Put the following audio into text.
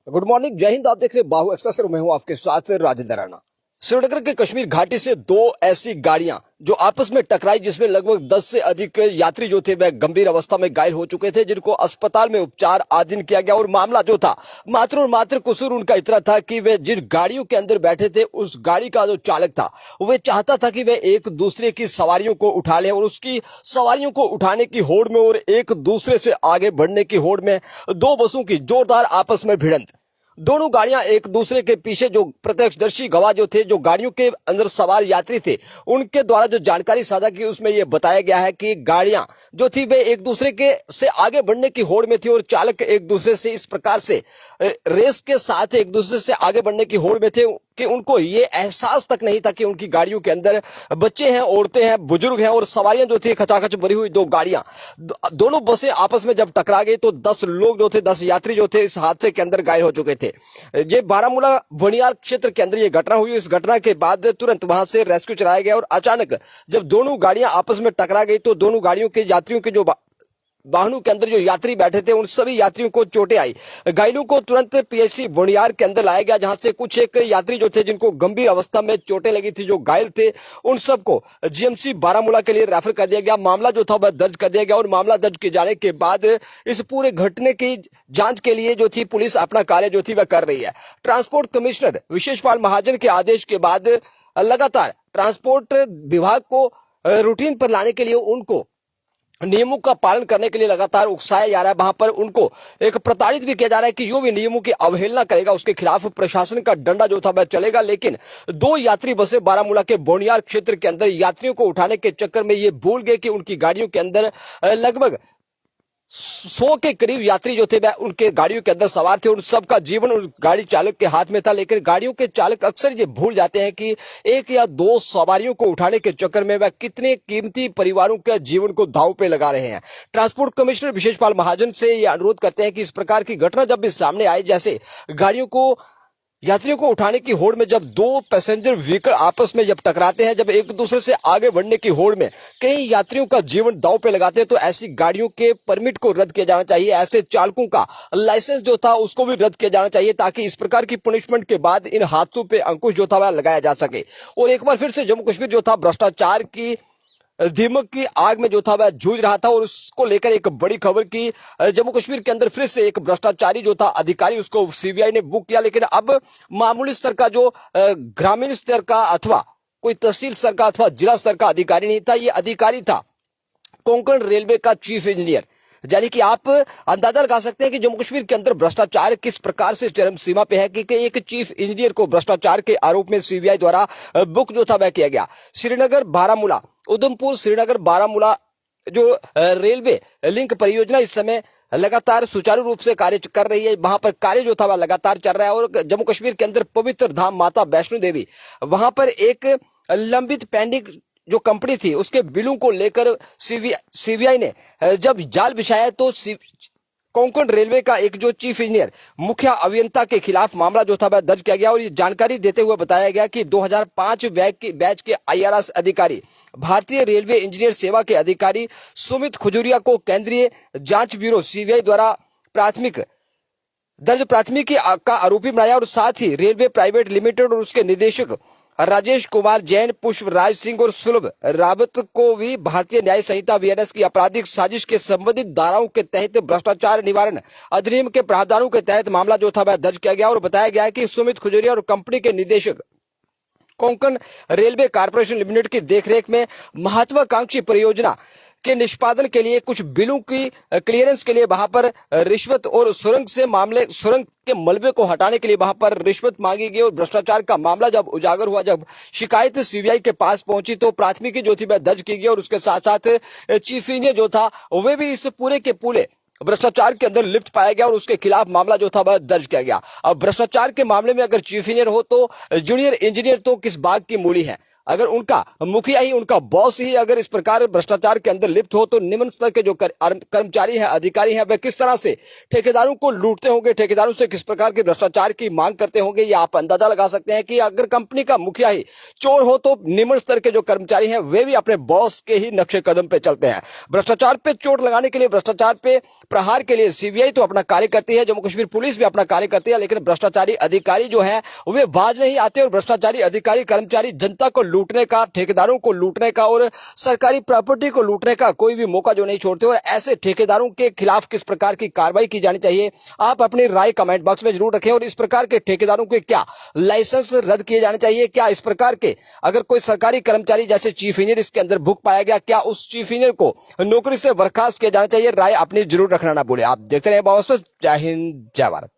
Good morning, जय हिंद। आप देख रहे हैं बाहु एक्सप्रेस और मैं हूं आपके साथ राजेंद्र राणा। श्रीनगर के कश्मीर घाटी से दो ऐसी गाड़ियां जो आपस में टकराई, जिसमें लगभग 10 से अधिक यात्री जो थे वह गंभीर अवस्था में घायल हो चुके थे, जिनको अस्पताल में उपचार आधीन किया गया। और मामला जो था, मात्र और मात्र कसूर उनका इतना था कि वे जिन गाड़ियों के अंदर बैठे थे, उस गाड़ी का जो चालक था वह चाहता था कि वे एक दूसरे की सवारियों को उठा ले, और उसकी सवारियों को उठाने की होड़ में और एक दूसरे से आगे बढ़ने की होड़ में दो बसों की जोरदार आपस में भिड़ंत। दोनों गाड़ियां एक दूसरे के पीछे, जो प्रत्यक्षदर्शी गवाह जो थे, जो गाड़ियों के अंदर सवार यात्री थे, उनके द्वारा जो जानकारी साझा की, उसमें यह बताया गया है कि गाड़ियां जो थी वे एक दूसरे के से आगे बढ़ने की होड़ में थी, और चालक एक दूसरे से इस प्रकार से रेस के साथ एक दूसरे से आगे बढ़ने की होड़ में थे कि उनको ये एहसास तक नहीं था कि उनकी गाड़ियों के अंदर बच्चे हैं, औरतें हैं, बुजुर्ग हैं, और सवारियां जो थी खचाखच भरी हुई दो गाड़ियां। दोनों बसें आपस में जब टकरा गई तो 10 लोग जो थे, 10 यात्री जो थे, इस हादसे के अंदर घायल हो चुके थे। ये बारामूला बनियाल क्षेत्र के अंदर ये घटना हुई। इस घटना के बाद तुरंत वहां से रेस्क्यू चलाया गया, और अचानक जब दोनों गाड़ियां आपस में टकरा गई तो दोनों गाड़ियों के यात्रियों के जो वाहनों के अंदर जो यात्री बैठे थे, उन सभी यात्रियों को चोटें आई। घायलों को तुरंत पीएचसी बोनियार के अंदर लाया गया, जहां से कुछ एक यात्री जो थे, जिनको गंभीर अवस्था में चोटें लगी थी, जो घायल थे, उन सबको जीएमसी बारामूला के लिए रेफर कर दिया गया। मामला जो था वह दर्ज कर दिया गया, और मामला दर्ज किए जाने के बाद इस पूरे घटने की जांच के लिए जो थी पुलिस अपना कार्य जो थी वह कर रही है। ट्रांसपोर्ट कमिश्नर विशेषपाल महाजन के आदेश के बाद लगातार ट्रांसपोर्ट विभाग को रूटीन पर लाने के लिए, उनको नियमों का पालन करने के लिए लगातार उकसाया जा रहा है। वहां पर उनको एक प्रताड़ित भी किया जा रहा है कि जो भी नियमों की अवहेलना करेगा उसके खिलाफ प्रशासन का डंडा जो था वह चलेगा। लेकिन दो यात्री बसें बारामूला के बोनियार क्षेत्र के अंदर यात्रियों को उठाने के चक्कर में ये भूल गए कि उनकी गाड़ियों के अंदर लगभग 100 के करीब यात्री जो थे वह उनके गाड़ियों के अंदर सवार थे, और सबका जीवन उस गाड़ी चालक के हाथ में था। लेकिन गाड़ियों के चालक अक्सर ये भूल जाते हैं कि एक या दो सवारियों को उठाने के चक्कर में वह कितने कीमती परिवारों के जीवन को दांव पे लगा रहे हैं। ट्रांसपोर्ट कमिश्नर विशेषपाल महाजन से यह अनुरोध करते हैं कि इस प्रकार की घटना जब भी सामने आए, जैसे गाड़ियों को, यात्रियों को उठाने की होड़ में जब दो पैसेंजर व्हीकल आपस में जब टकराते हैं, जब एक दूसरे से आगे बढ़ने की होड़ में कई यात्रियों का जीवन दांव पे लगाते हैं, तो ऐसी गाड़ियों के परमिट को रद्द किया जाना चाहिए। ऐसे चालकों का लाइसेंस जो था उसको भी रद्द किया जाना चाहिए, ताकि इस प्रकार की पनिशमेंट के बाद इन हादसों पे अंकुश जो था वह लगाया जा सके। और एक बार फिर से जम्मू कश्मीर जो था भ्रष्टाचार की दीमक की आग में जो था वह जूझ रहा था, और उसको लेकर एक बड़ी खबर की जम्मू कश्मीर के अंदर फिर से एक भ्रष्टाचारी जो था अधिकारी, उसको सीबीआई ने बुक किया। लेकिन अब मामूली स्तर का जो ग्रामीण स्तर का अथवा कोई तहसील स्तर का अथवा जिला स्तर का अधिकारी नहीं था, ये अधिकारी था कोंकण रेलवे का चीफ इंजीनियर। यानी कि आप अंदाजा लगा सकते हैं कि जम्मू कश्मीर के अंदर भ्रष्टाचार किस प्रकार से चरम सीमा पे है कि एक चीफ इंजीनियर को भ्रष्टाचार के आरोप में सीबीआई द्वारा बुक जो था वह किया गया। श्रीनगर बारामूला, उधमपुर श्रीनगर बारामूला जो रेलवे लिंक परियोजना इस समय लगातार सुचारू रूप से कार्य कर रही है। वहां पर कार्य जो था वह लगातार चल रहा है, और जम्मू कश्मीर के अंदर पवित्र धाम माता वैष्णो देवी, वहां पर एक लंबित पेंडिंग जो कंपनी थी उसके बिलों को लेकर सीबीआई ने जब जाल बिछाया, तो कोंकण रेलवे का एक जो चीफ इंजीनियर, मुख्य अभियंता के खिलाफ मामला जो था वह दर्ज किया गया। और ये जानकारी देते हुए बताया गया कि 2005 बैच के आईआरएस अधिकारी, भारतीय रेलवे इंजीनियर सेवा के अधिकारी सुमित खजुरिया को केंद्रीय जांच ब्यूरो सीबीआई द्वारा प्राथमिकी का आरोपी बनाया, और साथ ही रेलवे प्राइवेट लिमिटेड और उसके निदेशक राजेश कुमार जैन, पुष्पराज सिंह और सुलभ रावत को भी भारतीय न्याय संहिता वीएनएस की आपराधिक साजिश के संबंधित धाराओं के तहत भ्रष्टाचार निवारण अधिनियम के प्रावधानों के तहत मामला जो था वह दर्ज किया गया। और बताया गया है कि सुमित खजुरिया और कंपनी के निदेशक कोंकण रेलवे कॉर्पोरेशन लिमिटेड की देखरेख में महत्वाकांक्षी परियोजना के निष्पादन के लिए कुछ बिलों की क्लियरेंस के लिए वहां पर रिश्वत और सुरंग के मलबे को हटाने के लिए वहां पर रिश्वत मांगी गई। और भ्रष्टाचार का मामला जब उजागर हुआ, जब शिकायत सीबीआई के पास पहुंची, तो प्राथमिकी जो थी वह दर्ज की गई, और उसके साथ साथ चीफ इंजीनियर जो था वह भी इस पूरे के पूरे भ्रष्टाचार के अंदर लिप्त पाया गया, और उसके खिलाफ मामला जो था वह दर्ज किया गया। अब भ्रष्टाचार के मामले में अगर चीफ इंजीनियर हो तो जूनियर इंजीनियर तो किस बाग की मूली है। अगर उनका मुखिया ही, उनका बॉस ही अगर इस प्रकार भ्रष्टाचार के अंदर लिप्त हो, तो निम्न स्तर के जो कर्मचारी हैं, अधिकारी हैं, वे किस तरह से ठेकेदारों को लूटते होंगे, ठेकेदारों से किस प्रकार के भ्रष्टाचार की मांग करते होंगे। ये आप अंदाजा लगा सकते हैं कि अगर कंपनी का मुखिया ही चोर हो, तो निम्न स्तर के जो कर्मचारी हैं वे भी अपने बॉस के ही नक्शे कदम पे चलते हैं। भ्रष्टाचार पे चोट लगाने के लिए, भ्रष्टाचार पे प्रहार के लिए सीबीआई तो अपना कार्य करती है, जम्मू कश्मीर पुलिस भी अपना कार्य करती है, लेकिन भ्रष्टाचारी अधिकारी जो है वे बाज नहीं आते और भ्रष्टाचारी अधिकारी कर्मचारी जनता को लूटने का, ठेकेदारों को लूटने का और सरकारी प्रॉपर्टी को लूटने का कोई भी मौका जो नहीं छोड़ते। और ऐसे ठेकेदारों के खिलाफ किस प्रकार की कार्रवाई की जानी चाहिए, आप अपनी राय कमेंट बॉक्स में जरूर रखें। और इस प्रकार के ठेकेदारों के क्या लाइसेंस रद्द किए जाने चाहिए, क्या इस प्रकार के अगर कोई सरकारी कर्मचारी जैसे चीफ इंजीनियर इसके अंदर भूख पाया गया, क्या उस चीफ इंजीनियर को नौकरी से बर्खास्त किया जाना चाहिए। राय अपनी जरूर रखना ना भूले। आप देखते रहे बॉस, जय हिंद जय भारत।